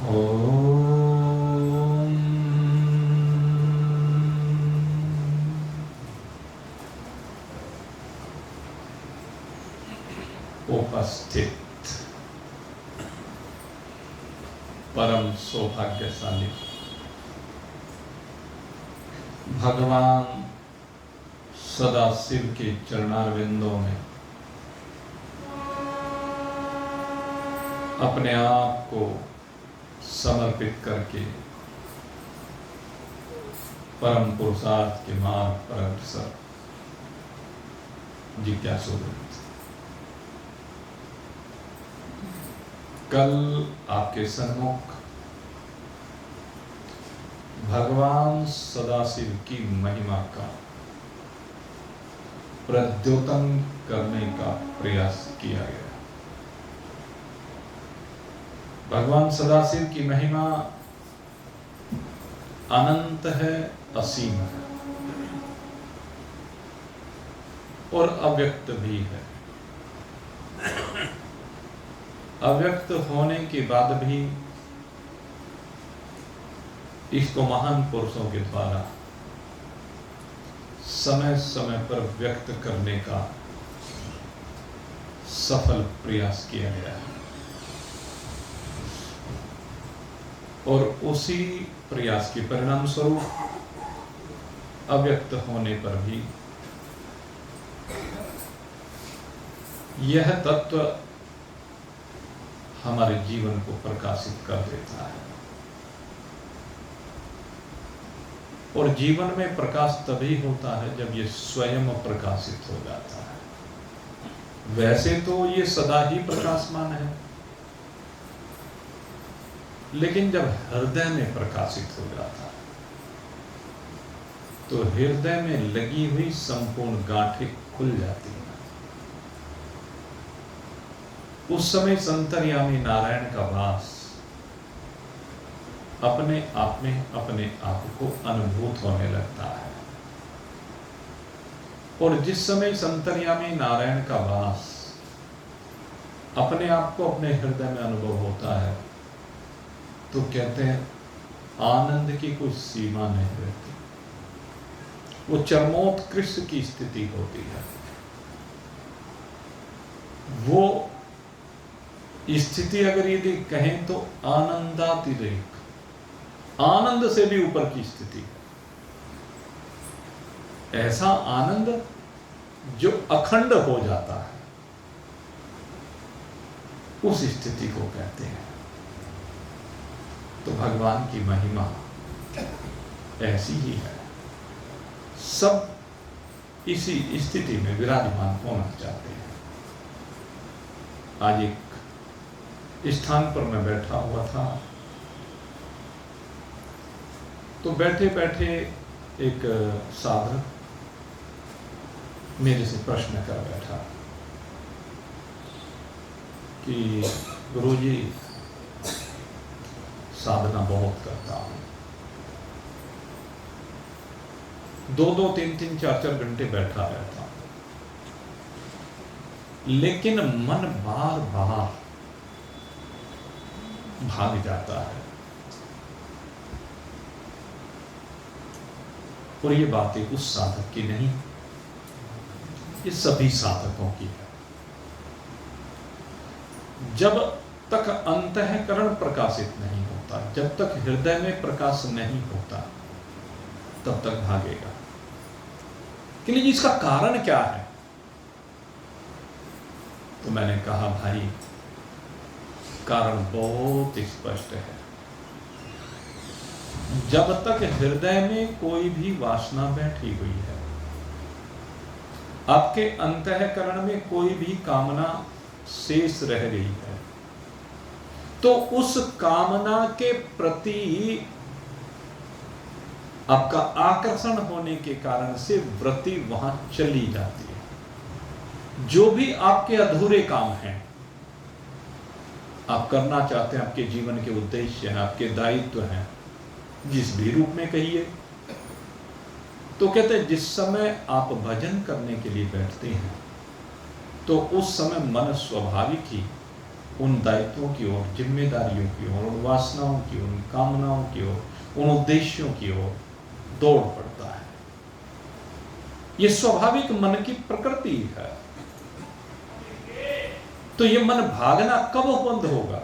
ओम उपस्थित परम सौभाग्यशाली भगवान सदाशिव के चरणारविंदों में अपने आप को समर्पित करके परम पुरुषार्थ के मार्ग पर अग्रसर जिज्ञासुवृत्त। कल आपके सन्मुख भगवान सदाशिव की महिमा का प्रद्योतन करने का प्रयास किया गया। भगवान सदाशिव की महिमा अनंत है, असीम है और अव्यक्त भी है। अव्यक्त होने के बाद भी इसको महान पुरुषों के द्वारा समय समय पर व्यक्त करने का सफल प्रयास किया गया है और उसी प्रयास के परिणाम स्वरूप अव्यक्त होने पर भी यह तत्व हमारे जीवन को प्रकाशित कर देता है। और जीवन में प्रकाश तभी होता है जब ये स्वयं प्रकाशित हो जाता है। वैसे तो ये सदा ही प्रकाशमान है, लेकिन जब हृदय में प्रकाशित हो जाता है तो हृदय में लगी हुई संपूर्ण गांठें खुल जाती हैं। उस समय संतर्यामी नारायण का वास अपने आप में अपने आप को अनुभूत होने लगता है। और जिस समय संतर्यामी नारायण का वास अपने आप को अपने हृदय में अनुभव होता है तो कहते हैं आनंद की कोई सीमा नहीं रहती। वो चरमोत्कृष्ट की स्थिति होती है। वो स्थिति अगर यदि कहें तो आनंदातिरेक, आनंद से भी ऊपर की स्थिति। ऐसा आनंद जो अखंड हो जाता है, उस स्थिति को कहते हैं। तो भगवान की महिमा ऐसी ही है। सब इसी स्थिति में विराजमान होना चाहते हैं। आज एक स्थान पर मैं बैठा हुआ था तो बैठे बैठे एक साधक मेरे से प्रश्न कर बैठा कि गुरुजी साधना बहुत करता हूं, 2-2, 3-3, 4-4 घंटे बैठा रहता हूं, लेकिन मन बार बार भाग जाता है। और ये बातें उस साधक की नहीं, ये सभी साधकों की है। जब तक अंतःकरण प्रकाशित नहीं होता, जब तक हृदय में प्रकाश नहीं होता, तब तक भागेगा। कि लिए इसका कारण क्या है? तो मैंने कहा भाई, कारण बहुत स्पष्ट है। जब तक हृदय में कोई भी वासना बैठी हुई है, आपके अंतःकरण में कोई भी कामना शेष रह गई है, तो उस कामना के प्रति आपका आकर्षण होने के कारण से वृत्ति वहां चली जाती है। जो भी आपके अधूरे काम हैं, आप करना चाहते हैं, आपके जीवन के उद्देश्य हैं, आपके दायित्व हैं, जिस भी रूप में कहिए, तो कहते हैं जिस समय आप भजन करने के लिए बैठते हैं तो उस समय मन स्वाभाविक ही उन दायित्वों की ओर, जिम्मेदारियों की ओर, उन वासनाओं की ओर, उन कामनाओं की ओर, उन उद्देश्यों की ओर दौड़ पड़ता है। ये स्वाभाविक मन की प्रकृति है। तो ये मन भागना कब बंद होगा?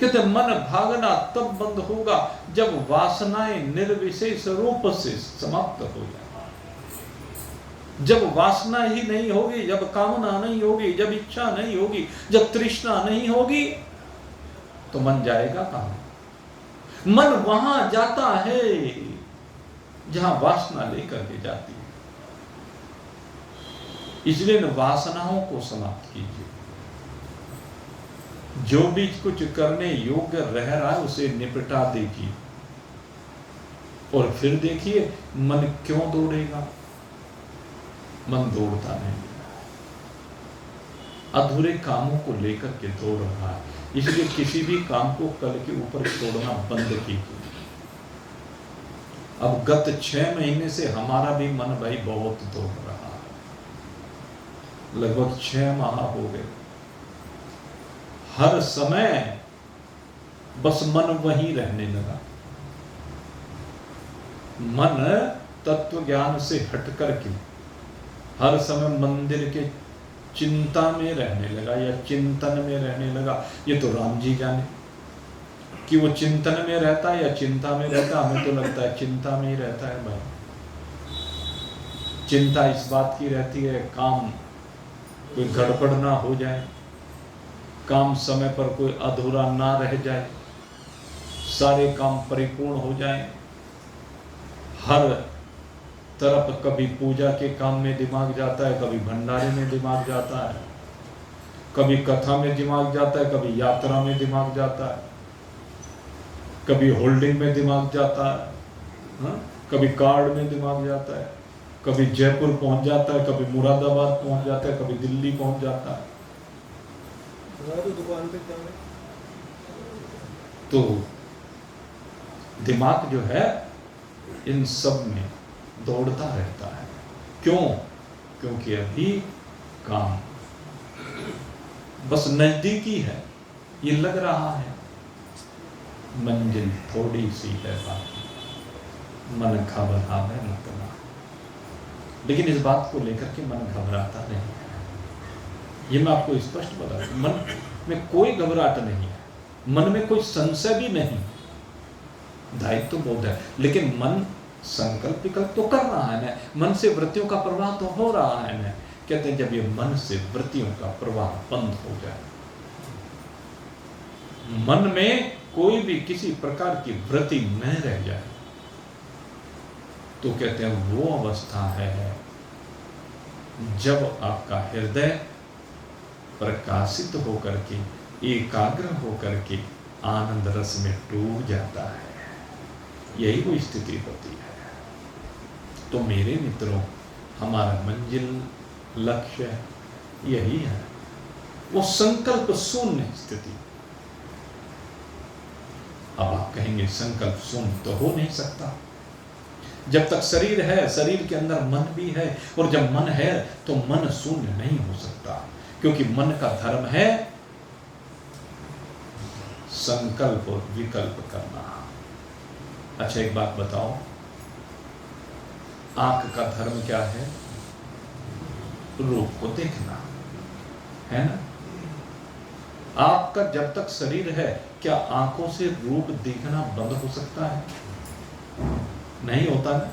कहते मन भागना तब बंद होगा जब वासनाएं निर्विशेष रूप से समाप्त हो जाए। जब वासना ही नहीं होगी, जब कामना नहीं होगी, जब इच्छा नहीं होगी, जब तृष्णा नहीं होगी, तो मन जाएगा कहां? मन वहां जाता है जहां वासना लेकर के जाती है। इसलिए इन वासनाओं को समाप्त कीजिए। जो भी कुछ करने योग्य रह रहा है उसे निपटा दीजिए, और फिर देखिए मन क्यों दौड़ेगा। मन दौड़ता नहीं, अधूरे कामों को लेकर के दौड़ रहा है। इसलिए किसी भी काम को कल के ऊपर छोड़ना बंद कीजिए। अब गत 6 महीने से हमारा भी मन भाई बहुत दौड़ रहा है, लगभग 6 माह हो गए। हर समय बस मन वहीं रहने लगा। मन तत्व ज्ञान से हट करके हर समय मंदिर के चिंता में रहने लगा या चिंतन में रहने लगा। ये तो राम जी जाने कि वो चिंतन में रहता है या चिंता में रहता है। हमें तो लगता है चिंता में ही रहता है भाई। चिंता इस बात की रहती है काम कोई गड़बड़ ना हो जाए, काम समय पर कोई अधूरा ना रह जाए, सारे काम परिपूर्ण हो जाए। हर तरफ कभी पूजा के काम में दिमाग जाता है, कभी भंडारे में दिमाग जाता है, कभी कथा में दिमाग जाता है, कभी यात्रा में दिमाग जाता है, कभी होल्डिंग में दिमाग जाता है, कभी कार्ड में दिमाग जाता है, कभी जयपुर पहुंच जाता है, कभी मुरादाबाद पहुंच जाता है, कभी दिल्ली पहुंच जाता है। तो दुकान पे क्या है? तो दिमाग जो है इन सब में दौड़ता रहता है। क्यों? क्योंकि अभी काम बस नजदीकी है, ये लग रहा है मंजिल थोड़ी सी है बाकी, मन घबरावे मत ना। लेकिन इस बात को लेकर के मन घबराता नहीं है। ये मैं आपको स्पष्ट बता दूं, मन में कोई घबराहट नहीं है, मन में कोई संशय भी नहीं। दायित्व तो बहुत है, लेकिन मन संकल्प विकल्प तो कर रहा है ना, मन से वृत्तियों का प्रवाह तो हो रहा है ना। कहते हैं जब ये मन से वृत्तियों का प्रवाह बंद हो जाए, मन में कोई भी किसी प्रकार की वृत्ति न रह जाए, तो कहते हैं वो अवस्था है जब आपका हृदय प्रकाशित होकर के एकाग्र होकर के आनंद रस में डूब जाता है। यही वो स्थिति होती है। तो मेरे मित्रों, हमारा मंजिल लक्ष्य यही है, वो संकल्प शून्य स्थिति। अब आप कहेंगे संकल्प शून्य तो हो नहीं सकता। जब तक शरीर है, शरीर के अंदर मन भी है, और जब मन है तो मन शून्य नहीं हो सकता, क्योंकि मन का धर्म है संकल्प और विकल्प करना। अच्छा एक बात बताओ, आंख का धर्म क्या है? रूप को देखना है ना। आपका जब तक शरीर है, क्या आंखों से रूप देखना बंद हो सकता है? नहीं होता ना।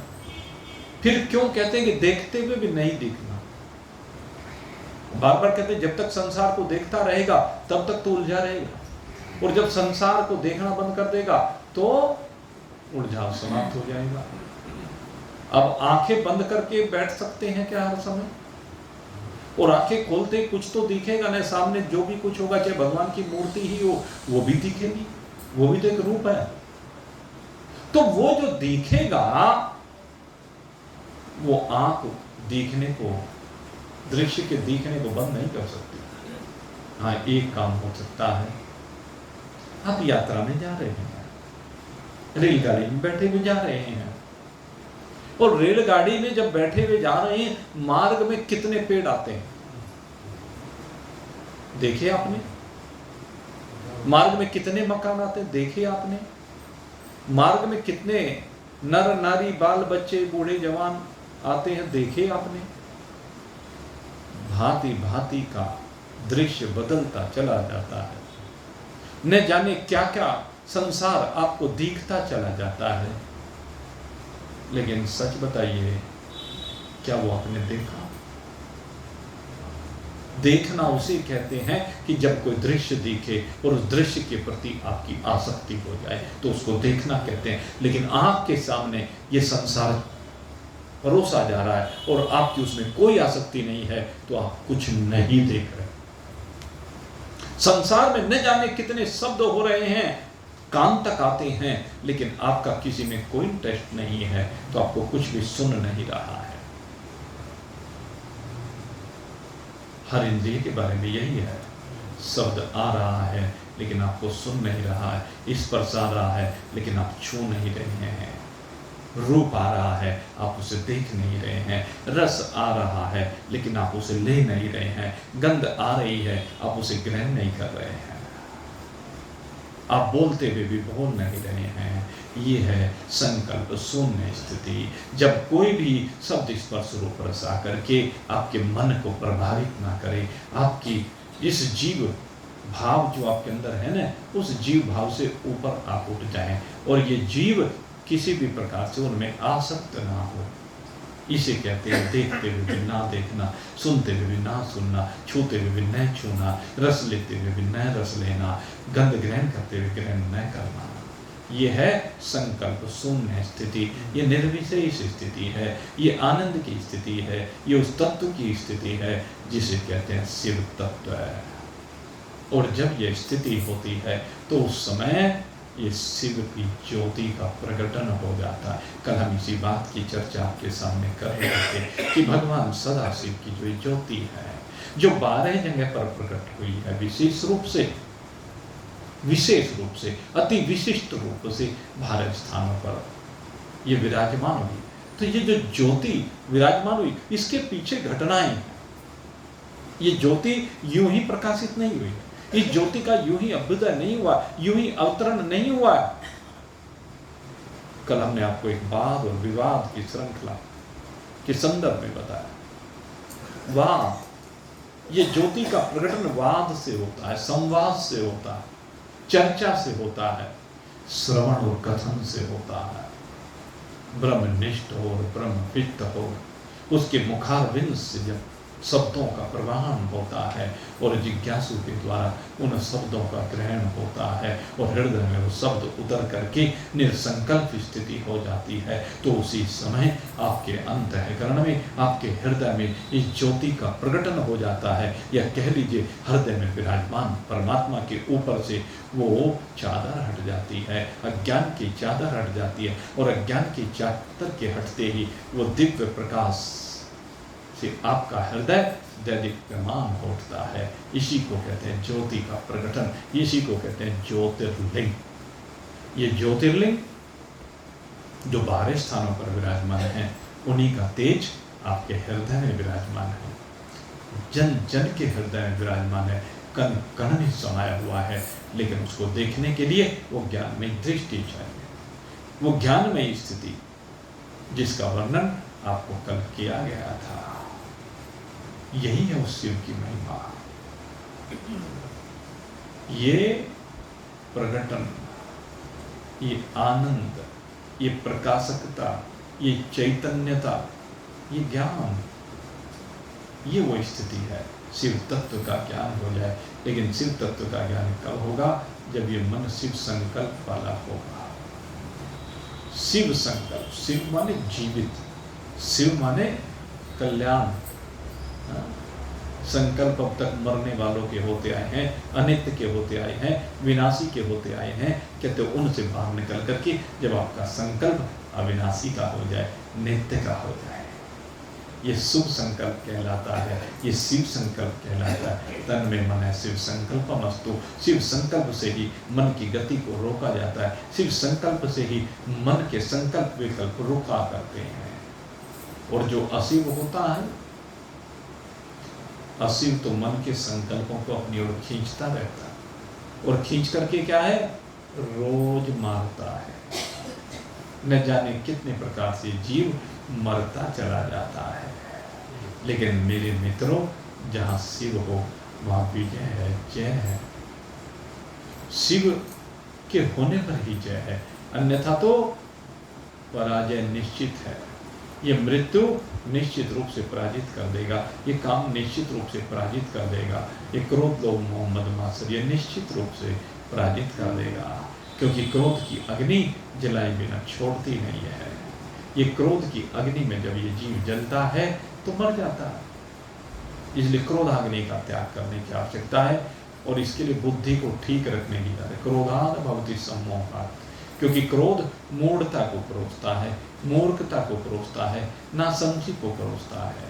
फिर क्यों कहते हैं कि देखते हुए भी नहीं देखना? बार बार कहते हैं जब तक संसार को देखता रहेगा तब तक तो उलझा रहेगा, और जब संसार को देखना बंद कर देगा तो उलझाव समाप्त हो जाएगा। अब आंखें बंद करके बैठ सकते हैं क्या हर समय? और आंखें खोलते कुछ तो दिखेगा ना, सामने जो भी कुछ होगा, चाहे भगवान की मूर्ति ही हो वो भी दिखेगी, वो भी तो एक रूप है। तो वो जो दिखेगा वो आंख देखने को, दृश्य के देखने को बंद नहीं कर सकती। हाँ, एक काम हो सकता है, आप यात्रा में जा रहे हैं, रेलगाड़ी में बैठे हुए जा रहे हैं, और रेलगाड़ी में जब बैठे हुए जा रहे हैं, मार्ग में कितने पेड़ आते हैं, देखे आपने? मार्ग में कितने मकान आते देखे आपने? मार्ग में कितने नर नारी बाल बच्चे बूढ़े जवान आते हैं देखे आपने? भांति भांति का दृश्य बदलता चला जाता है, न जाने क्या क्या संसार आपको दिखता चला जाता है। लेकिन सच बताइए, क्या वो आपने देखा? देखना उसे कहते हैं कि जब कोई दृश्य दिखे और उस दृश्य के प्रति आपकी आसक्ति हो जाए तो उसको देखना कहते हैं। लेकिन आंख के सामने ये संसार परोसा जा रहा है और आपकी उसमें कोई आसक्ति नहीं है तो आप कुछ नहीं देख रहे। संसार में न जाने कितने शब्द हो रहे हैं, कान तक आते हैं, लेकिन आपका किसी में कोई इंटरेस्ट नहीं है तो आपको कुछ भी सुन नहीं रहा है। हर इंद्रिय के बारे में यही है, शब्द आ रहा है लेकिन आपको सुन नहीं रहा है, स्पर्श आ रहा है लेकिन आप छू नहीं रहे हैं, रूप आ रहा है आप उसे देख नहीं रहे हैं, रस आ रहा है लेकिन आप उसे ले नहीं रहे हैं, गंध आ रही है आप उसे ग्रहण नहीं कर रहे हैं, आप बोलते हुए भी बोल नहीं रहे हैं। ये है संकल्प शून्य स्थिति। जब कोई भी शब्द स्पर्श रूप रस आकर के आपके मन को प्रभावित ना करे, आपकी इस जीव भाव जो आपके अंदर है ना, उस जीव भाव से ऊपर आप उठ जाएं और ये जीव किसी भी प्रकार से उनमें आसक्त ना हो। इसे कहते हैं देखते हुए भी ना देखना, सुनते हुए भी ना सुनना, छूते हुए भी न छूना, रस लेते हुए भी न रस लेना, गंध ग्रहण करते हुए ग्रहण न करना। ये है संकल्प शून्य स्थिति, ये निर्विशेष स्थिति है, ये आनंद की स्थिति है, ये उस तत्व की स्थिति है जिसे कहते हैं शिव तत्व है। और जब ये स्थिति होती है तो उस समय ये शिव की ज्योति का प्रकटन हो जाता है। कल हम इसी बात की चर्चा आपके सामने कर रहे थे कि भगवान सदाशिव की जो ज्योति है, जो 12 जगह पर प्रकट हुई है, विशेष रूप से अति विशिष्ट रूप से 12 स्थानों पर ये विराजमान हुई। तो ये जो ज्योति विराजमान हुई, इसके पीछे घटनाएं हैं। ये ज्योति यूं ही प्रकाशित नहीं हुई, इस ज्योति का यूं ही अभ्युदय नहीं हुआ, यूं ही अवतरण नहीं हुआ। कल हमने आपको एक वाद और विवाद की श्रृंखला के संदर्भ में बताया। वाद, ये ज्योति का प्रकटन वाद से होता है, संवाद से होता है, चर्चा से होता है, श्रवण और कथन से होता है। ब्रह्मनिष्ठ हो और ब्रह्मवित्त हो, उसके मुखारविंद से जब शब्दों का प्रवाहन होता है और जिज्ञासु के द्वारा उन शब्दों का ग्रहण होता है और हृदय में वो शब्द उतर करके निरसंकल्प स्थिति हो जाती है, तो उसी समय आपके अंतःकरण में, आपके हृदय में इस ज्योति का प्रकटन हो जाता है। या कह लीजिए हृदय में विराजमान परमात्मा के ऊपर से वो चादर हट जाती है, अज्ञान की चादर हट जाती है और अज्ञान की चादर के हटते ही वो दिव्य प्रकाश से आपका हृदय दैदीप्यमान उठता है। इसी को कहते हैं ज्योति का प्रकटन, इसी को कहते हैं ज्योतिर्लिंग। ये ज्योतिर्लिंग जो 12 स्थानों पर विराजमान है, उन्हीं का तेज आपके हृदय में विराजमान है, जन जन के हृदय में विराजमान है, कण कण में समाया हुआ है। लेकिन उसको देखने के लिए वो ज्ञान में दृष्टि चाहिए, वो ज्ञान में स्थिति जिसका वर्णन आपको कल किया गया था। यही है उस शिव की महिमा। ये प्रकटन, ये आनंद, ये प्रकाशकता, ये चैतन्यता, ये ज्ञान, ये वो स्थिति है शिव तत्व का ज्ञान हो जाए। लेकिन शिव तत्व का ज्ञान कब होगा? जब ये मन शिव संकल्प वाला होगा। शिव संकल्प, शिव माने जीवित, शिव माने कल्याण। संकल्प अब तक मरने वालों के होते आए हैं, अनित्य के होते आए हैं, विनाशी के होते आए हैं। कहते उनसे बाहर निकल करके जब आपका संकल्प अविनाशी का हो जाए, नित्य का हो जाए, ये शुभ संकल्प कहलाता है, ये शिव संकल्प कहलाता है। तन में मन है शिव संकल्पमस्तु। शिव संकल्प से ही मन की गति को रोका जाता है, शिव संकल्प से ही मन के संकल्प विकल्प रुका करते हैं। और जो अशिव होता है अशिव तो मन के संकल्पों को अपनी ओर खींचता रहता है, और खींच करके क्या है, रोज मारता है। न जाने कितने प्रकार से जीव मरता चला जाता है। लेकिन मेरे मित्रों, जहां शिव हो वहां विजय है, जय है। शिव के होने पर ही जय है, अन्यथा तो पराजय निश्चित है। ये मृत्यु निश्चित रूप से पराजित कर देगा, ये काम निश्चित रूप से पराजित कर देगा, ये क्रोध, लोभ, मोह, मद, मात्सर्य ये निश्चित रूप से पराजित कर देगा। क्योंकि क्रोध की अग्नि जलाए बिना छोड़ती नहीं है। ये क्रोध की अग्नि में जब ये जीव जलता है तो मर जाता है। इसलिए क्रोधाग्नि का त्याग करने की आवश्यकता है, और इसके लिए बुद्धि को ठीक रखने की जरूरत है। क्रोधाद भवति सम्मोहात्, क्योंकि क्रोध मूढ़ता को परोसता है, मूर्खता को परोसता है, नासमझी को परोसता है।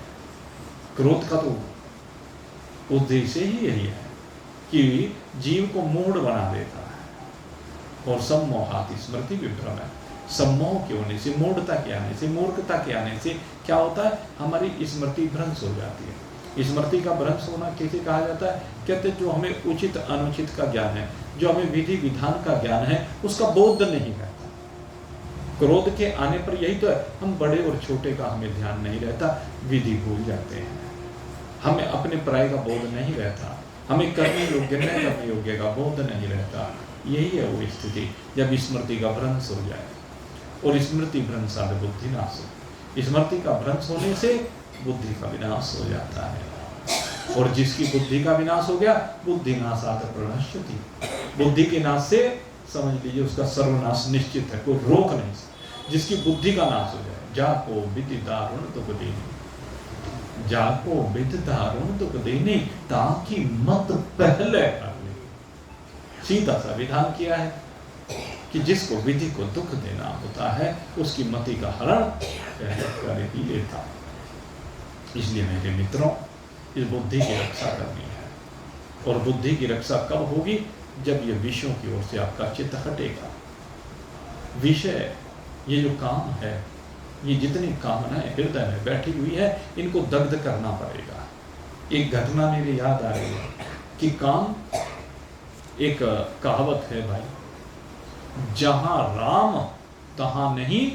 क्रोध का तो उद्देश्य ही यही है कि जीव को मूढ़ बना देता है। और सम्मोहात्, स्मृति विभ्रम है। सम्मोह के होने से, मूढ़ता के आने से, मूर्खता के आने से क्या होता है, हमारी स्मृति भ्रंश हो जाती है। स्मृति का भ्रंश होना कैसे कहा जाता है, कहते जो हमें उचित अनुचित का ज्ञान है, जो हमें विधि विधान का ज्ञान है, उसका बोध नहीं रहता। क्रोध के आने पर यही तो है, हम बड़े और छोटे का हमें ध्यान नहीं रहता, विधि भूल जाते हैं, हमें अपने पराये का बोध नहीं रहता, हमें करने योग्य न करने योग्य का बोध नहीं रहता। यही है वो स्थिति जब स्मृति का भ्रंश हो जाए। और स्मृति भ्रंशाद बुद्धि नाश हो, स्मृति का भ्रंश होने से बुद्धि का विनाश हो जाता है। और जिसकी बुद्धि का विनाश हो गया, बुद्धि नाशात प्रणश्यति, बुद्धि के नाश से समझ लीजिए उसका सर्वनाश निश्चित है, कोई रोक नहीं सकता। जिसकी बुद्धि का नाश हो जाए, जाको विधि दारुण दुख देनी, जाको विधि दारुण दुख देनी, ताकि मत पहले कर ले। सीधा सा विधान किया है कि जिसको विधि को दुख देना होता है, उसकी मति का हरण पहले कर ही लेता। इसलिए मेरे मित्रों, इस बुद्धि की रक्षा करनी है। और बुद्धि की रक्षा कब होगी, जब ये विषयों की ओर से आपका चित्त हटेगा। विषय, ये जो काम है, ये जितनी कामनाएं हृदय में बैठी हुई है, इनको दग्ध करना पड़ेगा। एक घटना मेरे याद आ रही है कि काम, एक कहावत है भाई, जहां राम तहां नहीं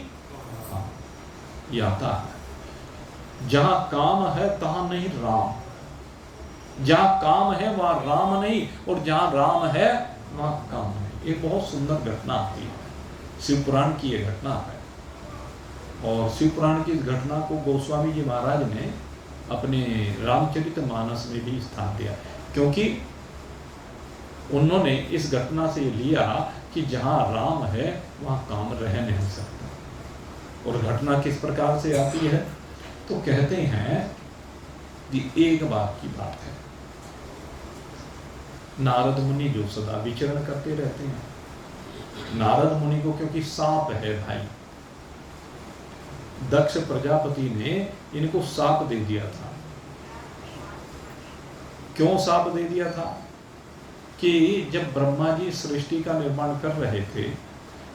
काम, ये आता है। जहां काम है तहां नहीं राम, जहां काम है वहां राम नहीं, और जहां राम है वहां काम नहीं। एक बहुत सुंदर घटना आती है, शिव पुराण की ये घटना है। और शिव पुराण की इस घटना को गोस्वामी जी महाराज ने अपने रामचरितमानस में भी स्थान दिया, क्योंकि उन्होंने इस घटना से लिया कि जहां राम है वहां काम रह नहीं सकता। और घटना किस प्रकार से आती है, तो कहते हैं कि एक बार की बात है, नारद मुनि जो सदा विचरण करते रहते हैं, नारद मुनि को क्योंकि साप है भाई, दक्ष प्रजापति ने इनको साप दे दिया था। क्यों साप दे दिया था, कि जब ब्रह्मा जी सृष्टि का निर्माण कर रहे थे,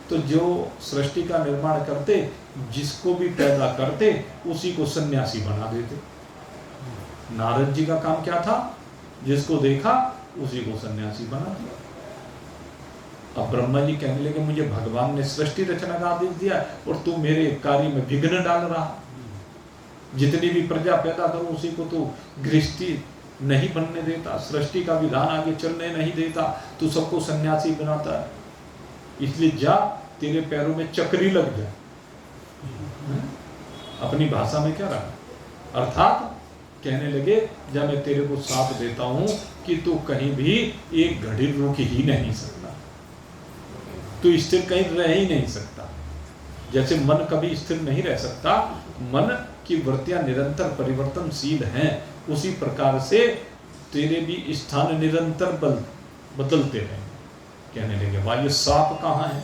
तो जो सृष्टि का निर्माण करते, जिसको भी पैदा करते, उसी को सन्यासी बना देते। नारद जी का काम क्या था, जिसको देखा उसी को सन्यासी बना दिया। अब ब्रह्मा जी कहने लगे, मुझे भगवान ने सृष्टि रचना का आदेश दिया और तू मेरे कार्य में विघ्न डाल रहा, जितनी भी प्रजा पैदा करूं उसी को तू गृहस्थी नहीं बनने देता, सृष्टि का विधान आगे चलने नहीं देता, तू सबको सन्यासी बनाता है। इसलिए जा, तेरे पैरों में चक्री लग जाए। अपनी भाषा में क्या रहा, अर्थात कहने लगे, जब मैं तेरे को साथ देता हूं कि तू कहीं भी एक घड़ी रुक ही नहीं सकता, तू स्थिर कहीं रह ही नहीं सकता। जैसे मन कभी स्थिर नहीं रह सकता, मन की वृत्तियां निरंतर परिवर्तनशील हैं, उसी प्रकार से तेरे भी स्थान निरंतर बदलते रहेंगे। कहने लगे, वाह ये साप कहाँ है?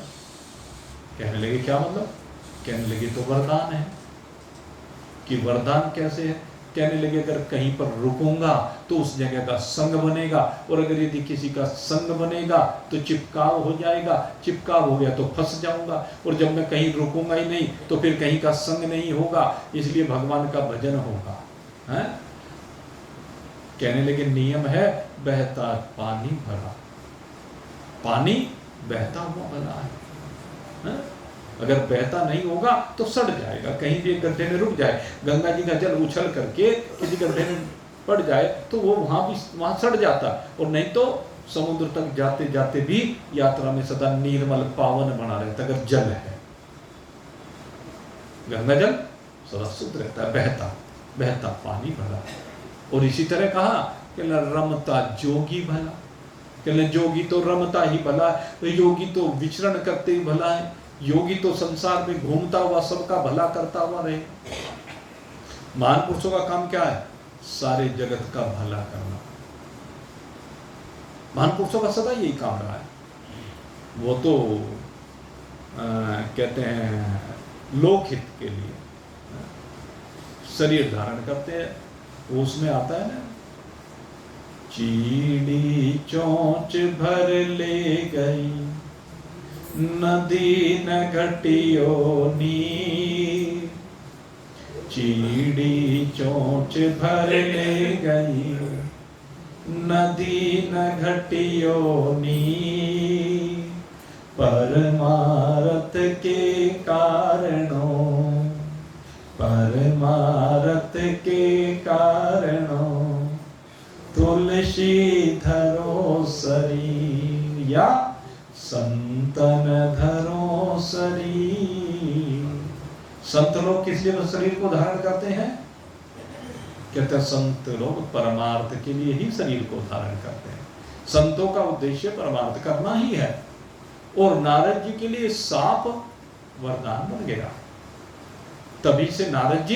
कहने लगे क्या मतलब? कहने लगे तो वरदान है। कि वरदान कैसे है? कहने लगे, अगर कहीं पर रुकूंगा तो उस जगह का संग बनेगा, और अगर यदि किसी का संग बनेगा तो चिपकाव हो जाएगा, चिपकाव हो गया तो फंस जाऊंगा, और जब मैं कहीं रुकूंगा ही नहीं तो फिर कहीं का संग नहीं होगा, इसलिए भगवान का भजन होगा। है? कहने लगे नियम है बहता पानी भरा, पानी बहता हुआ भला है, हा? अगर बहता नहीं होगा तो सड़ जाएगा, कहीं भी एक गड्ढे में रुक जाए, गंगा जी का जल उछल करके किसी गड्ढे में पड़ जाए तो वो वहां सड़ जाता, और नहीं तो समुद्र तक जाते जाते भी यात्रा में सदा निर्मल पावन बना रहता अगर जल है। गंगा जल सदा शुद्ध रहता है, बहता बहता पानी भला। और इसी तरह कहा कि रमता जोगी भला, कि जोगी तो रमता ही भला है, योगी तो विचरण करते ही भला है, योगी तो संसार में घूमता हुआ सबका भला करता हुआ रहे। महान पुरुषों का काम क्या है? सारे जगत का भला करना। महान पुरुषों का सदा यही काम रहा है। वो तो कहते हैं लोकहित के लिए शरीर धारण करते हैं, उसमें आता है ना, चीड़ी चोंच भर ले गई नदी न घटियो नीर, चीड़ी चोंच भर ले गई नदी न घटियो नीर, परमारथ के कारणों, परमारथ के कारणों तुलसी धरो शरीर, या संतन धरो शरीर। संत लोग किस लिए शरीर को धारण करते हैं? कहते हैं संत लोग परमार्थ के लिए ही शरीर को धारण करते हैं। संतों का उद्देश्य परमार्थ करना ही है। और नारद जी के लिए साप वरदान बन गया, तभी से नारद जी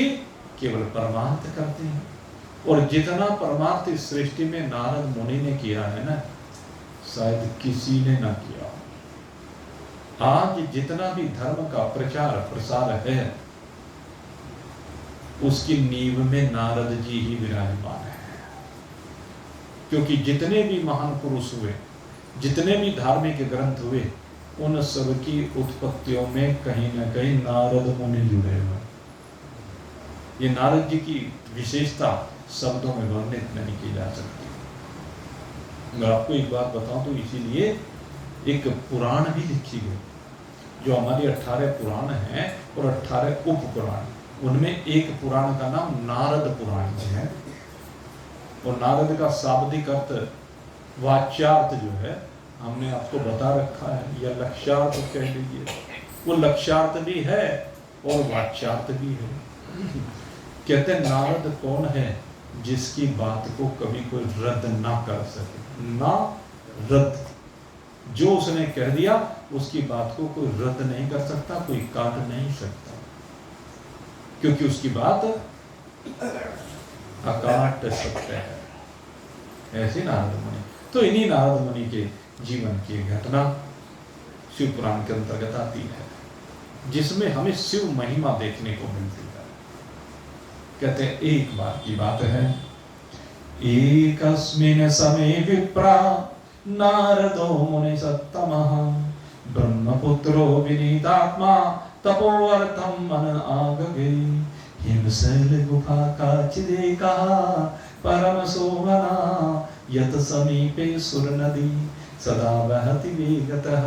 केवल परमार्थ करते हैं। और जितना परमार्थ इस सृष्टि में नारद मुनि ने किया है ना, शायद किसी ने ना किया। आज जितना भी धर्म का प्रचार प्रसार है, उसकी नींव में नारद जी ही विराजमान है। क्योंकि जितने भी महान पुरुष हुए, जितने भी धार्मिक ग्रंथ हुए, उन सब की उत्पत्तियों में कहीं ना कहीं नारद मुनि जुड़े हुए। ये नारद जी की विशेषता शब्दों में वर्णित नहीं की जा सकती। मैं आपको एक बात बताऊं तो इसीलिए एक पुराण भी लिखी गई, जो हमारी 18 पुराण हैं और 18 उप पुराण, उनमें एक पुराण का नाम नारद पुराण है। और नारद का शाब्दिक अर्थ वाच्यार्थ जो है, हमने आपको बता रखा है, या लक्ष्यार्थ कह लीजिए, वो लक्ष्यार्थ भी है और वाच्यार्थ भी है। कहते हैं नारद कौन है? जिसकी बात को कभी कोई रद्द ना कर सके, ना रद्द, जो उसने कह दिया उसकी बात को कोई रद्द नहीं कर सकता, कोई काट नहीं सकता, क्योंकि उसकी बात अकाट सत्य है। ऐसे नारद मुनि। तो इन्हीं नारद मुनि के जीवन की घटना शिव पुराण के अंतर्गत आती है, जिसमें हमें शिव महिमा देखने को मिलती है। कहते हैं एक बार की बात है, एकस्मिन् समय विप्रा नारदो मुनि सत्तमः, ब्रह्मपुत्रो विनीतात्मा तपोर्थम मन आगगे, हिमशैल गुफा का चिदे कहा परम शोभना, यत समीपे सुर नदी सदा बहति वेगतः।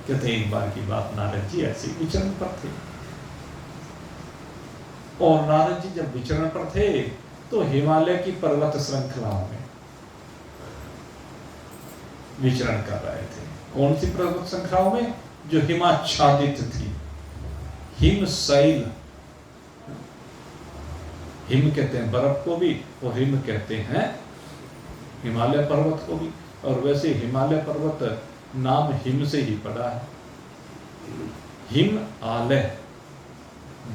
कहते एक बार की बात, नारद जी ऐसे विचरण पर थे। और नारद जी जब विचरण पर थे तो हिमालय की पर्वत श्रृंखलाओं में विचरण कर रहे थे। कौन सी पर्वत श्रृंखलाओं में? जो हिमाच्छादित थी, हिमशैल। हिम कहते हैं बर्फ को भी, और हिम कहते हैं हिमालय पर्वत को भी। और वैसे हिमालय पर्वत नाम हिम से ही पड़ा है। हिम आलय,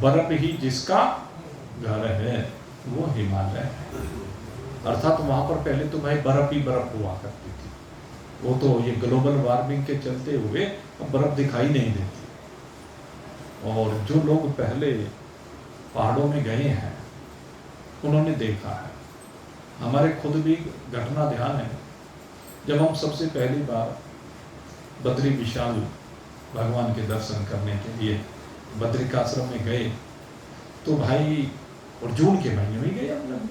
बर्फ ही जिसका घर है वो हिमालय है। अर्थात वहां पर पहले तो भाई बर्फ ही बर्फ हुआ करती थी, वो तो ये ग्लोबल वार्मिंग के चलते हुए अब बर्फ दिखाई नहीं देती। और जो लोग पहले पहाड़ों में गए हैं उन्होंने देखा है। हमारे खुद भी घटना ध्यान है, जब हम सबसे पहली बार बद्री विशाल भगवान के दर्शन करने के लिए बद्रिकाश्रम में गए, तो भाई, और जून के महीने में गए हम लोग,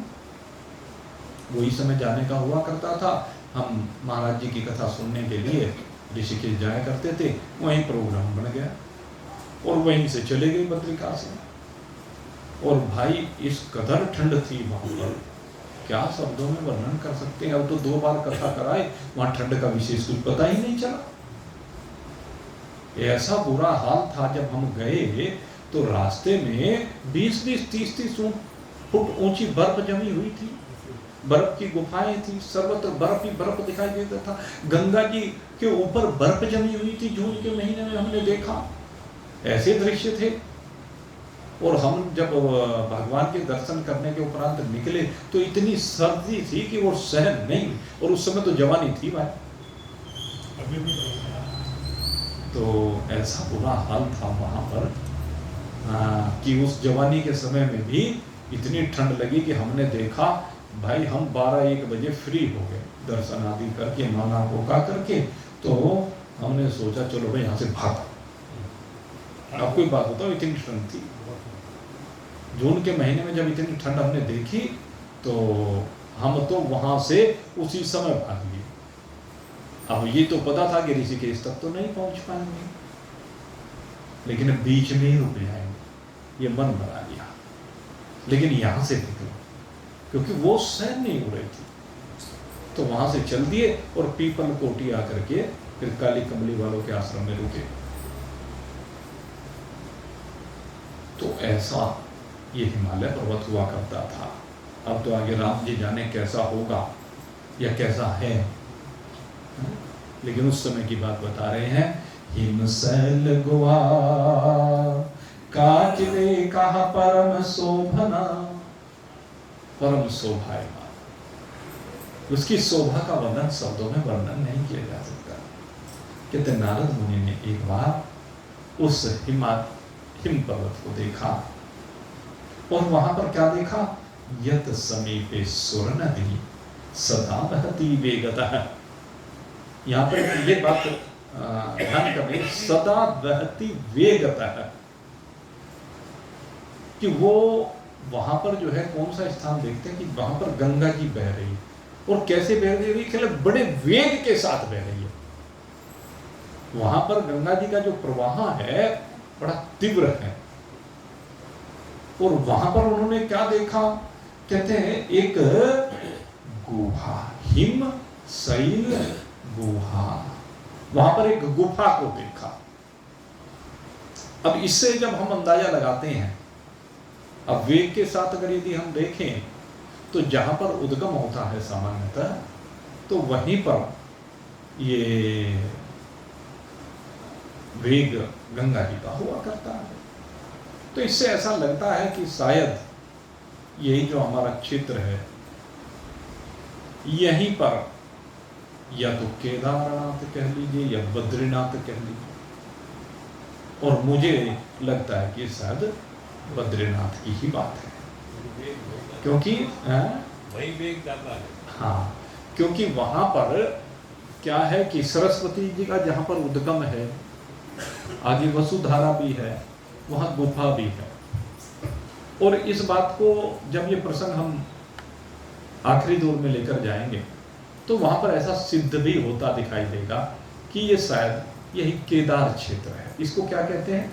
वही समय जाने का हुआ करता था। हम महाराज जी की कथा सुनने के लिए ऋषिकेश जाया करते थे, वहीं प्रोग्राम बन गया और वहीं से चले गए बद्रिकाश्रम। और भाई इस कदर ठंड थी वहां पर, क्या शब्दों में वर्णन कर सकते हैं। अब तो 2 बार कथा कराए, वहां ठंड का विशेष कुछ पता ही नहीं चला। ऐसा बुरा हाल था। जब हम गए तो रास्ते में 20-20, 30-30 फुट ऊंची बर्फ जमी हुई थी, बर्फ की गुफाएं थी, सर्वत्र बर्फ ही बर्फ दिखाई देता था। गंगा जी के ऊपर बर्फ जमी हुई थी, जून के महीने में हमने देखा, ऐसे दृश्य थे। और हम जब भगवान के दर्शन करने के उपरांत निकले तो इतनी सर्दी थी कि वो सहन नहीं हुई। और उस समय तो जवानी थी भाई, अभी भी तो ऐसा बुरा हाल था वहां पर कि उस जवानी के समय में भी इतनी ठंड लगी कि हमने देखा भाई, हम 12-1 बजे फ्री हो गए दर्शन आदि करके, माला पोका करके। तो हमने सोचा चलो भाई यहाँ से भागो। अब कोई बात बताओ, इतनी ठंड थी जून के महीने में, जब इतनी ठंड हमने देखी तो हम तो वहां से उसी समय भाग लिए। अब ये तो पता था कि ऋषिकेश तक तो नहीं पहुंच पाएंगे, लेकिन बीच में ही रुक जाएंगे, ये मन बना लिया। लेकिन यहां से निकलो, क्योंकि वो सहन नहीं हो रही थी, तो वहां से चल दिए और पीपल कोटी आकर के फिर काली कमली वालों के आश्रम में रुके। तो ऐसा ये हिमालय पर्वत हुआ करता था। अब तो आगे राम जी जाने कैसा होगा या कैसा है, लेकिन उस समय की बात बता रहे हैं। हिमशैल गुहा काजले कहा परम शोभना, परम शोभायमान। उसकी शोभा का वर्णन शब्दों में वर्णन नहीं किया जा सकता। कहते नारद मुनि ने एक बार उस हिम पर्वत को देखा और वहां पर क्या देखा, यत समीपे सुर नदी सदा बहती वेगतः। यहाँ पर ये बात ध्यान करनी, सदा बहती वेगतः, कि वो वहां पर जो है कौन सा स्थान देखते हैं कि वहां पर गंगा जी बह रही है। और कैसे बह रही है, कि बड़े वेग के साथ बह रही है। वहां पर गंगा जी का जो प्रवाह है बड़ा तीव्र है। और वहां पर उन्होंने क्या देखा, कहते हैं एक गुहा, हिम शैल गुहा, वहां पर एक गुफा को देखा। अब इससे जब हम अंदाजा लगाते हैं, अब वेग के साथ अगर यदि हम देखें तो जहां पर उद्गम होता है सामान्यतः, तो वहीं पर ये वेग गंगा जी का हुआ करता है। तो इससे ऐसा लगता है कि शायद यही जो हमारा क्षेत्र है, यहीं पर या तो केदारनाथ कह लीजिए या बद्रीनाथ कह लीजिए। और मुझे लगता है कि शायद बद्रीनाथ की ही बात है, क्योंकि वही वेग जाता है। हाँ, क्योंकि वहां पर क्या है कि सरस्वती जी का जहां पर उद्गम है, आगे वसुधारा भी है, वहां गुफा भी है। और इस बात को जब ये प्रसंग हम आखिरी दौर में लेकर जाएंगे तो वहां पर ऐसा सिद्ध भी होता दिखाई देगा कि ये शायद यही केदार क्षेत्र है। इसको क्या कहते हैं,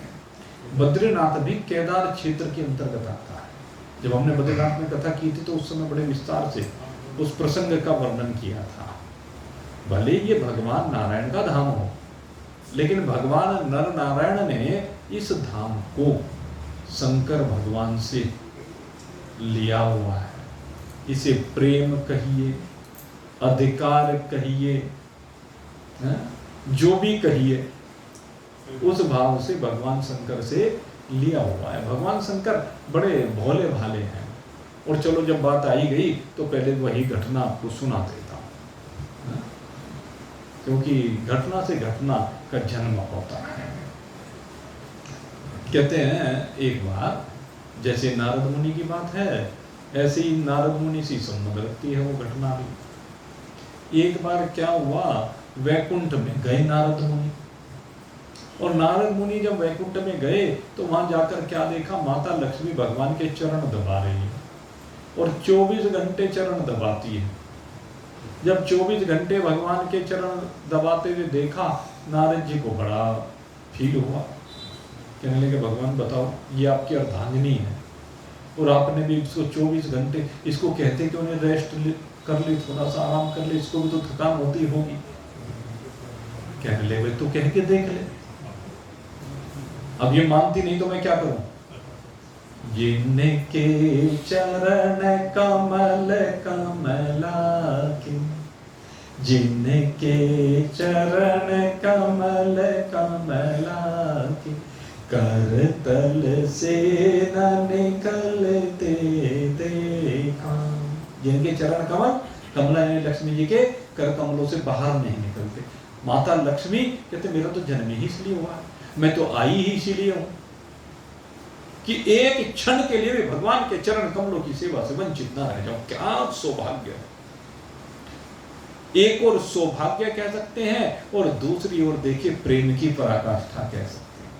बद्रीनाथ भी केदार क्षेत्र के अंतर्गत आता है। जब हमने बद्रीनाथ में कथा की थी तो उस समय बड़े विस्तार से उस प्रसंग का वर्णन किया था। भले ये भगवान नारायण का धाम हो, लेकिन भगवान नर नारायण ने इस धाम को शंकर भगवान से लिया हुआ है। इसे प्रेम कहिए, अधिकार कहिए, जो भी कहिए, उस भाव से भगवान शंकर से लिया हुआ है। भगवान शंकर बड़े भोले भाले हैं। और चलो जब बात आई गई तो पहले वही घटना आपको सुना देता हूं, क्योंकि घटना से घटना का जन्म होता है। कहते हैं एक बार जैसे नारद मुनि की बात है, ऐसे ही नारद मुनि से संबंध रखती है वो घटना भी। एक बार क्या हुआ, वैकुंठ में गए नारद मुनि, और नारद मुनि जब वैकुंठ में गए तो वहां जाकर क्या देखा, माता लक्ष्मी भगवान के चरण दबा रही है। और 24 घंटे चरण दबाती है। जब 24 घंटे भगवान के चरण दबाते हुए देखा, नारद जी को बड़ा फील हुआ। कहने लगे भगवान बताओ, ये आपकी अर्धांगिनी है और आपने भी इसको 24 घंटे, इसको कहते क्यों नहीं रेस्ट कर ले, थोड़ा सा आराम कर ले, इसको भी तो थकान होती होगी। कहने लगे तू कह के देख ले, अब ये मानती नहीं तो मैं क्या करूं। जिनके चरण कमल कमला के, जिनके चरण कमल कमला के, करतल से न निकलते देखा। जिनके चरण कमल, कमला यानी लक्ष्मी जी के कर कमलों से बाहर नहीं निकलते। माता लक्ष्मी कहते मेरा तो जन्म ही इसलिए हुआ है, मैं तो आई ही इसीलिए हूं कि एक क्षण के लिए भी भगवान के चरण कमलों की सेवा से वंचित ना रह जाऊं। क्या सौभाग्य है। एक और सौभाग्य कह सकते हैं और दूसरी ओर देखिए प्रेम की पराकाष्ठा कह सकते हैं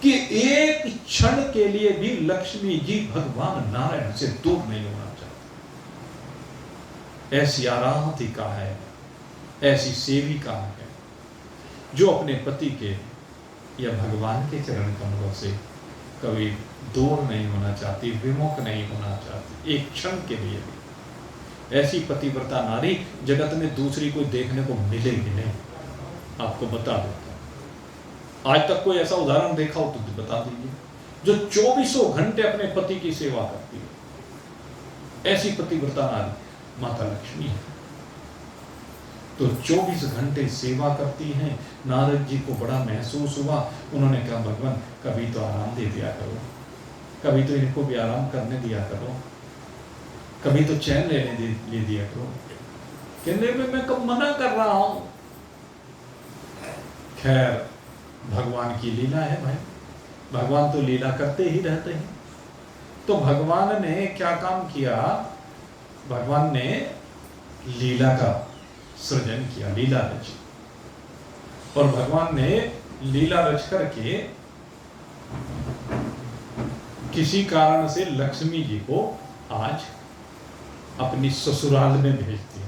कि एक क्षण के लिए भी लक्ष्मी जी भगवान नारायण से दूर नहीं होना चाहते। ऐसी आराधिका है, ऐसी सेविका है जो अपने पति के या भगवान के चरण कमलों से कभी दूर नहीं होना चाहती, विमुख नहीं होना चाहती, एक क्षण के लिए भी। ऐसी पतिव्रता नारी जगत में दूसरी कोई देखने को मिलेगी नहीं। आपको बता देता हूं, आज तक कोई ऐसा उदाहरण देखा हो तो बता दीजिए जो 24 घंटे अपने पति की सेवा करती है। ऐसी पतिव्रता नारी माता लक्ष्मी है। तो 24 घंटे सेवा करती हैं। नारद जी को बड़ा महसूस हुआ। उन्होंने कहा भगवान कभी तो आराम दे दिया करो, कभी तो इनको भी आराम करने दिया करो, कभी तो चैन ले दिया करो। कहने में मैं कब मना कर रहा हूं। खैर भगवान की लीला है भाई, भगवान तो लीला करते ही रहते हैं। तो भगवान ने क्या काम किया, भगवान ने लीला का सृजन किया, लीला रची। और भगवान ने लीला रच करके किसी कारण से लक्ष्मी जी को आज अपनी ससुराल में भेज दिया,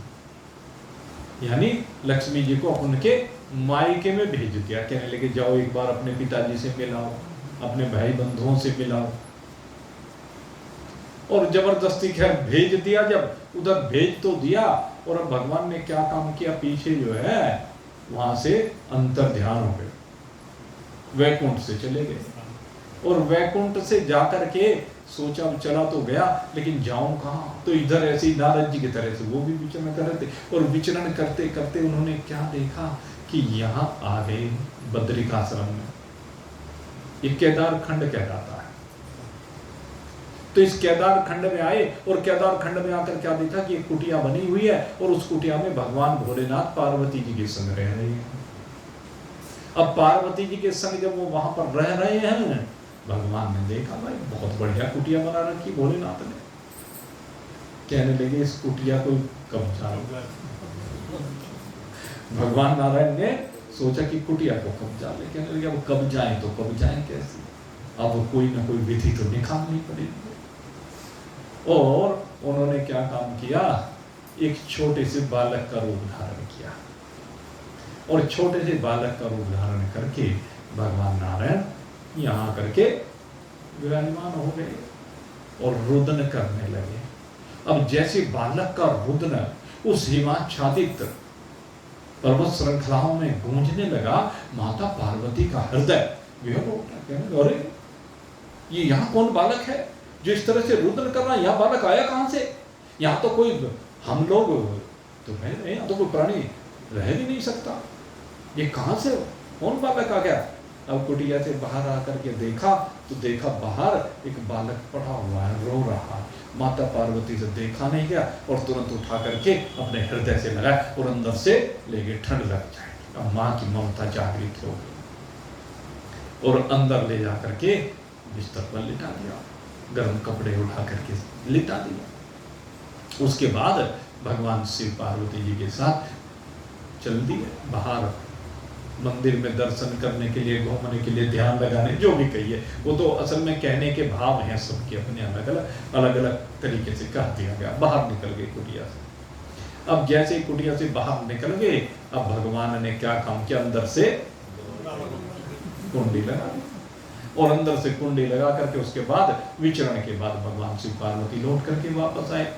यानी लक्ष्मी जी को उनके मायके में भेज दिया। कहने लगे जाओ एक बार अपने पिताजी से मिलाओ, अपने भाई बंधुओं से मिलाओ। और जबरदस्ती खैर भेज दिया। जब उधर भेज तो दिया, और अब भगवान ने क्या काम किया, पीछे जो है वहां से अंतर ध्यान हो गए, वैकुंठ से चले गए। और वैकुंठ से जाकर के सोचा चला तो गया, लेकिन जाऊं कहाँ। तो इधर ऐसे ही नारद जी की तरह से वो भी विचरण कर रहे थे। और विचरण करते करते उन्होंने क्या देखा कि यहाँ आ गए बद्रिकाश्रम में। ये केदार खंड कहलाता है। तो इस केदार खंड में आए और केदार खंड में आकर क्या देखा कि एक कुटिया बनी हुई है और उस कुटिया में भगवान भोलेनाथ पार्वती जी के संग रह रहे हैं। अब पार्वती जी के संग जब वो वहां पर रह रहे हैं, भगवान ने देखा भाई बहुत बढ़िया कुटिया बना रखी भोलेनाथ ने। कहने लगे इस कुटिया को कब जाए। भगवान नारायण ने सोचा कि कुटिया को कब जा ले। कहने लगे अब कब जाए तो कब जाए कैसे, अब कोई ना कोई विधि तो निकालनी पड़ेगी। और उन्होंने क्या काम किया, एक छोटे से बालक का रूप धारण किया। और छोटे से बालक का रूप धारण करके भगवान नारायण यहाँ करके विराजमान हो गए और रुदन करने लगे। अब जैसे बालक का रुदन उस हिमाच्छादित पर्वत श्रृंखलाओं में गूंजने लगा, माता पार्वती का हृदय अरे ये यहाँ कौन बालक है जो इस तरह से रुदन कर रहा है, यहाँ बालक आया कहाँ से। यहाँ तो कोई, हम लोग तो रह रहे, यहाँ तो कोई प्राणी रह भी नहीं सकता, ये कहाँ से कौन बालक आ गया। अब कुटिया से बाहर आकर के देखा तो देखा बाहर एक बालक पड़ा हुआ है, रो रहा। माता पार्वती से देखा नहीं गया और तुरंत उठा करके अपने हृदय से लगाया और अंदर से लेके ठंड लग जाएगी। अब माँ की ममता जागृत हो गई और अंदर ले जा करके बिस्तर पर लिटा दिया, गर्म कपड़े उठा करके लिटा दिया। उसके बाद भगवान शिव पार्वती जी के साथ चल दिए बाहर मंदिर में दर्शन करने के लिए, घूमने के लिए, ध्यान लगाने, जो भी कहिए, वो तो असल में कहने के भाव हैं सबके अपने अलग अलग तरीके से कह दिया गया। बाहर निकल गए कुटिया से। अब जैसे ही कुटिया से बाहर निकल गए, अब भगवान ने क्या काम किया, अंदर से कुंडी लगा दी, और अंदर से कुंडी लगा करके उसके बाद विचरण के बाद भगवान शिव पार्वती लौट करके वापस आए।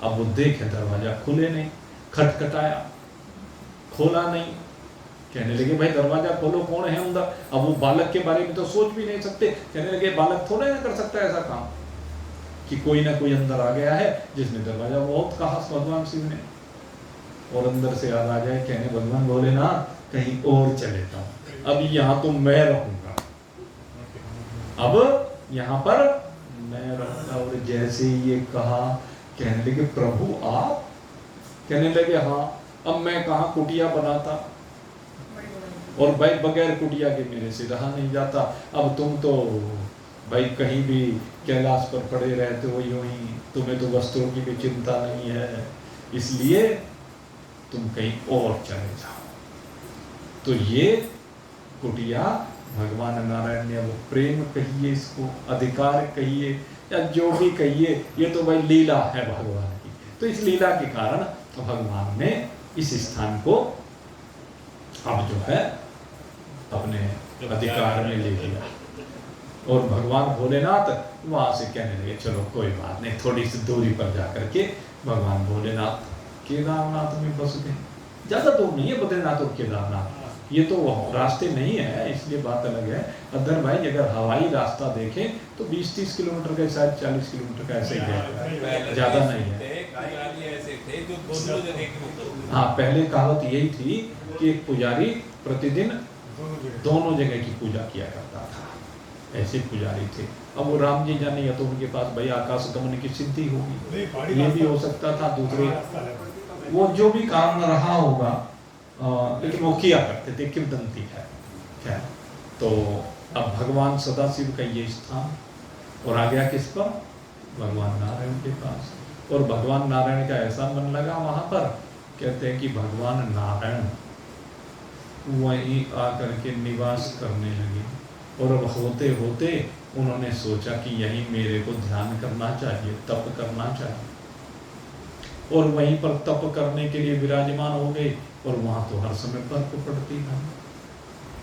अब वो देखे दरवाजा खुले नहीं, खटखटाया, खोला नहीं, कहने लगे भाई दरवाजा खोलो, कौन है अंदर। अब वो बालक के बारे में तो सोच भी नहीं सकते, कहने लगे बालक थोड़े ना कर सकता है ऐसा काम कि कोई ना कोई अंदर आ गया है जिसने दरवाजा, बहुत कहा भगवान शिव ने, और अंदर से याद आ जाए, कहने भगवान बोले ना कहीं और चले जाओ, अब यहाँ तो मैं रहूंगा, अब यहाँ पर मैं रहूंगा। और जैसे ये कहा, कहने लगे प्रभु आप, कहने लगे हाँ, अब मैं कहाँ कुटिया बनाता, और भाई बगैर कुटिया के मेरे से रहा नहीं जाता। अब तुम तो भाई कहीं भी कैलाश पर पड़े रहते हो यूं ही, तुम्हें तो वस्त्रों की भी चिंता नहीं है, इसलिए तुम कहीं और चले जाओ। तो ये कुटिया भगवान नारायण ने, वो प्रेम कहिए, इसको अधिकार कहिए, या जो भी कहिए, ये तो भाई लीला है भगवान की। तो इस लीला के कारण भगवान ने इस स्थान को अब जो है अपने अधिकार में ले लिया, और भगवान भोलेनाथ वहां से कहने लगे चलो कोई बात नहीं, थोड़ी सी दूरी पर जाकर के भगवान भोलेनाथ केदारनाथ में बस गए। ज्यादा दूर नहीं है बद्रीनाथ और केदारनाथ, ये तो रास्ते नहीं है, इसलिए बात अलग है। अदरवाइज अगर हवाई रास्ता देखें तो 20-30 किलोमीटर का, शायद 40 किलोमीटर का ऐसे ही है, ज्यादा नहीं है। हाँ, पहले कहावत यही थी कि एक पुजारी प्रतिदिन दोनों जगह की पूजा किया करता था, ऐसे पुजारी थे। अब वो राम जी जाने, या तो उनके पास भाई आकाश गमन की सिद्धि होगी, ये भी हो सकता था, दूसरे वो जो भी काम रहा होगा, लेकिन वो किया करते थे, किंवदंती है। क्या तो अब भगवान सदाशिव का ये स्थान, और आ गया किस पर, भगवान नारायण के पास। और भगवान नारायण का ऐसा मन लगा वहां पर, कहते हैं कि भगवान नारायण वहीं आकर के निवास करने लगे, और अब होते होते उन्होंने सोचा कि यहीं मेरे को ध्यान करना चाहिए, तप करना चाहिए, और वहीं पर तप करने के लिए विराजमान हो गए। और वहां तो हर समय बर्फ पड़ती है,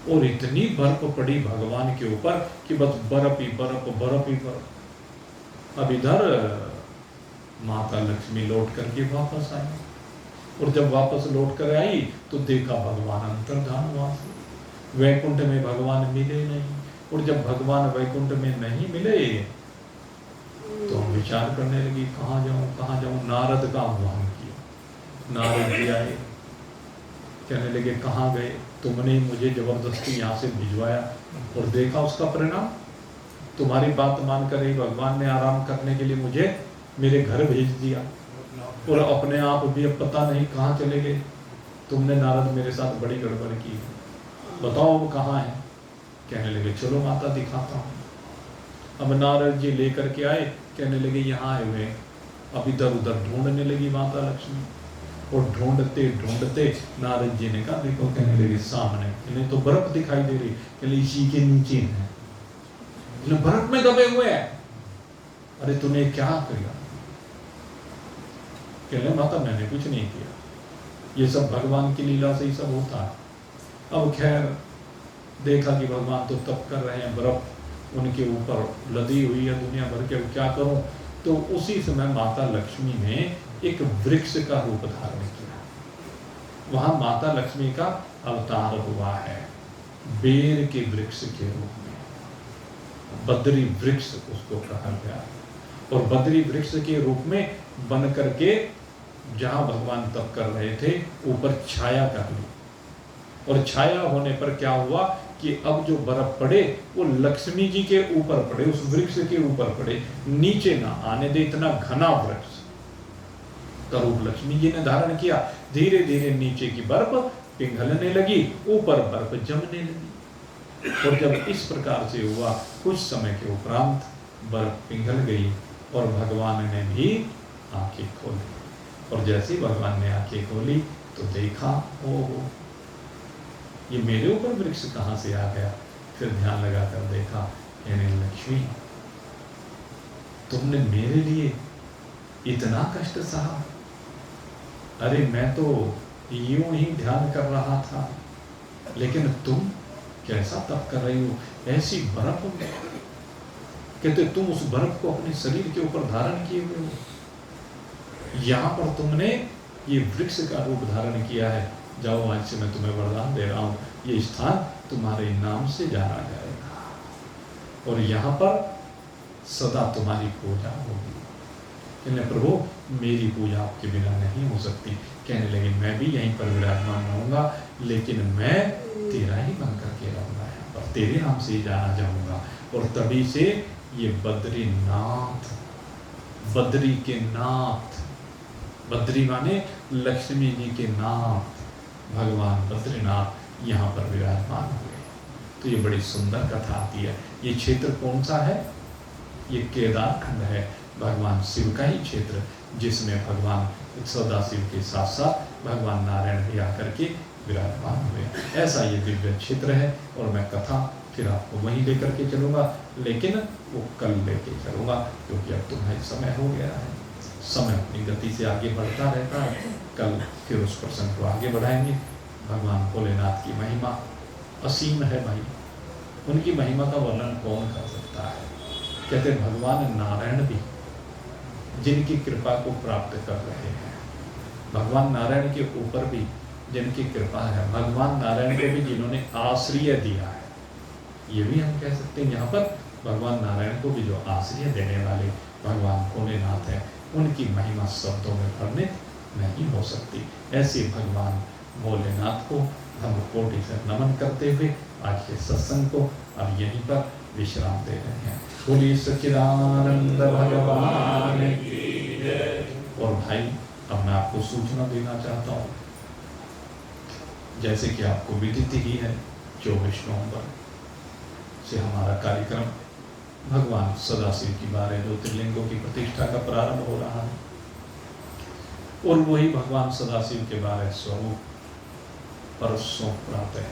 और इतनी बर्फ पड़ी भगवान के ऊपर कि बस बर्फ ही बर्फ, बर्फ ही बर्फ। अब इधर माता लक्ष्मी लौट करके वापस आई, और जब वापस लौट कर आई तो देखा भगवान अंतर्धान हुआ, वैकुंठ में भगवान मिले नहीं। और जब भगवान वैकुंठ में नहीं मिले तो हम विचार करने लगी कहाँ जाऊं कहाँ जाऊं। नारद का आह्वान किया, नारद जी आए, कहने लगे कहाँ गए, तुमने मुझे जबरदस्ती यहाँ से भिजवाया, और देखा उसका परिणाम, तुम्हारी बात मानकर ही भगवान ने आराम करने के लिए मुझे मेरे घर भेज दिया, और अपने आप भी अब पता नहीं कहाँ चले गए। तुमने नारद मेरे साथ बड़ी गड़बड़ की, बताओ वो कहाँ है। कहने लगे चलो माता दिखाता हूँ। अब नारद जी लेकर के आए, कहने लगे यहाँ आए हुए। अब इधर उधर ढूंढने लगी माता लक्ष्मी, और ढूंढते ढूंढते नारद जी ने कहा देखो, कहने लगे सामने, इन्हें तो बर्फ दिखाई दे रही, कहने इसी के नीचे है, बर्फ में दबे हुए हैं। अरे तूने क्या किया? कहने माता मैंने कुछ नहीं किया, ये सब भगवान की लीला से ही सब होता है। अब खैर देखा कि भगवान तो तप कर रहे हैं, बर्फ उनके ऊपर लदी हुई है दुनिया भर के, क्या करूं। तो उसी समय माता लक्ष्मी ने एक वृक्ष का रूप धारण किया, वहां माता लक्ष्मी का अवतार हुआ है बेर के वृक्ष के रूप में, बद्री वृक्ष उसको कहा गया। और बद्री वृक्ष के रूप में बन करके जहां भगवान तप कर रहे थे ऊपर छाया कर ली, और छाया होने पर क्या हुआ कि अब जो बर्फ पड़े वो लक्ष्मी जी के ऊपर पड़े, उस वृक्ष के ऊपर पड़े, नीचे ना आने दे, इतना घना वृक्ष का रूप लक्ष्मी जी ने धारण किया। धीरे धीरे नीचे की बर्फ पिघलने लगी, ऊपर बर्फ जमने लगी, और जब इस प्रकार से हुआ कुछ समय के उपरांत बर्फ पिघल गई और भगवान ने भी आंखें खोली। और जैसे भगवान ने आंखें खोली तो देखा, ओहो ये मेरे ऊपर वृक्ष कहाँ से आ गया? फिर ध्यान लगाकर देखा, कहने लक्ष्मी तुमने मेरे लिए इतना कष्ट सहा। अरे मैं तो यूं ही ध्यान कर रहा था, लेकिन तुम कैसा तप कर रही हो, ऐसी बर्फ में। कहते तुम उस बर्फ को अपने शरीर के ऊपर धारण किए हुए हो, यहाँ पर तुमने ये वृक्ष का रूप धारण किया है। जाओ आज से मैं तुम्हें वरदान दे रहा हूँ, ये स्थान तुम्हारे नाम से जाना जाएगा और यहाँ पर सदा तुम्हारी पूजा होगी। कहने प्रभु मेरी पूजा आपके बिना नहीं हो सकती। कहने लगे मैं भी यहीं पर विराजमान रहूंगा, लेकिन मैं तेरा ही बन करके रहूंगा यहाँ पर, तेरे नाम से ही जाना जाऊंगा। और तभी से ये बद्रीनाथ, बद्री के नाथ, बद्री माने लक्ष्मी जी के नाथ, भगवान बद्रीनाथ यहाँ पर विराजमान हुए। तो ये बड़ी सुंदर कथा आती है। ये क्षेत्र कौन सा है? ये केदार खंड है, भगवान शिव का ही क्षेत्र, जिसमें भगवान सदाशिव के साथ साथ भगवान नारायण भी आकर के विराजमान हुए। ऐसा ये दिव्य क्षेत्र है और मैं कथा फिर आपको वहीं लेकर के चलूँगा, लेकिन वो कल लेके चलूँगा, क्योंकि अब तुम्हारा समय हो गया है। समय अपनी गति से आगे बढ़ता रहता है। कल फिर उस प्रसंग को आगे बढ़ाएंगे। भगवान भोलेनाथ की महिमा असीम है भाई, उनकी महिमा का वर्णन कौन कर सकता है। कहते भगवान नारायण भी जिनकी कृपा को प्राप्त कर रहे हैं, भगवान नारायण के ऊपर भी जिनकी कृपा है, भगवान नारायण को भी जिन्होंने आश्रय दिया है, ये भी हम कह सकते हैं। यहाँ पर भगवान नारायण को भी जो आश्रय देने वाले भगवान भोलेनाथ हैं, उनकी महिमा शब्दों में वर्णित नहीं हो सकती। ऐसे भगवान भोलेनाथ को हम कोटि से नमन करते हुए आज के सत्संग को अब यहीं पर विश्राम दे रहे हैं। बोलिए सच्चिदानंद भगवान की जय। और भाई अब मैं आपको सूचना देना चाहता हूँ, जैसे कि आपको विदित ही है 24 नवंबर से हमारा कार्यक्रम भगवान सदाशिव की 12 ज्योतिर्लिंगों की प्रतिष्ठा का प्रारंभ हो रहा है और वही भगवान सदाशिव के 12 स्वरूप परसों प्रातः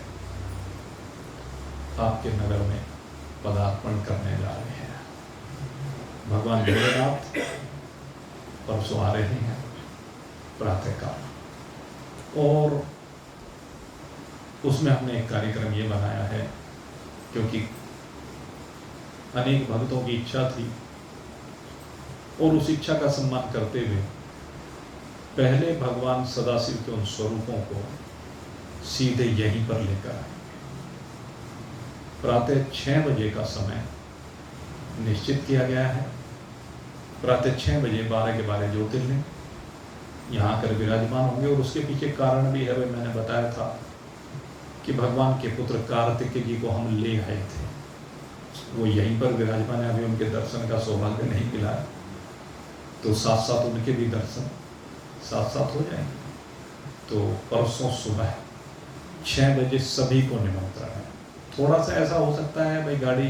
आपके नगर में पदार्पण करने जा रहे हैं। भगवान भोलेनाथ परसों आ रहे हैं प्रातः काल, और उसमें हमने एक कार्यक्रम ये बनाया है क्योंकि अनेक भक्तों की इच्छा थी और उस इच्छा का सम्मान करते हुए पहले भगवान सदाशिव के उन स्वरूपों को सीधे यहीं पर लेकर आए। प्रातः 6 बजे का समय निश्चित किया गया है। प्रातः 6 बजे 12 के 12 ज्योतिर्लिंग यहाँ आकर विराजमान होंगे और उसके पीछे कारण भी है, वही मैंने बताया था कि भगवान के पुत्र कार्तिक जी को हम ले आए थे, वो यहीं पर विराजमान है। अभी उनके दर्शन का सौभाग्य नहीं मिला है, तो साथ साथ उनके भी दर्शन साथ साथ हो जाएंगे। तो परसों सुबह 6 बजे सभी को निमंत्रण है। थोड़ा सा ऐसा हो सकता है भाई, गाड़ी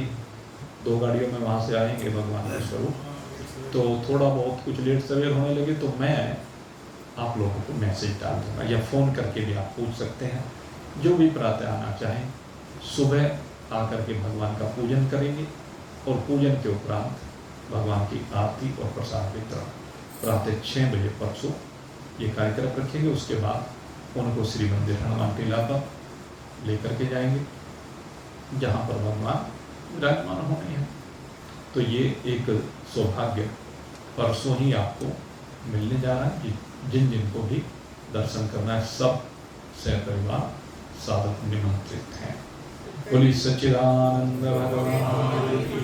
2 गाड़ियों में वहाँ से आएंगे भगवान के स्वरूप, तो थोड़ा बहुत कुछ लेट सवेर होने लगे तो मैं आप लोगों को मैसेज डाल दूंगा या फ़ोन करके भी आप पूछ सकते हैं। जो भी प्रातः आना चाहें सुबह आकर के भगवान का पूजन करेंगे और पूजन के उपरांत भगवान की आरती और प्रसाद वितरण प्रातः 6 बजे परसों ये कार्यक्रम रखेंगे। उसके बाद उनको श्री मंदिर हनुमान टीला पर लेकर के जाएंगे जहाँ पर भगवान विराजमान होने हैं। तो ये एक सौभाग्य परसों ही आपको मिलने जा रहा है। जिन जिनको भी दर्शन करना है सब सहपरिवार साधक निमंत्रित हैं। बोलिए सच्चिदानंद भगवान की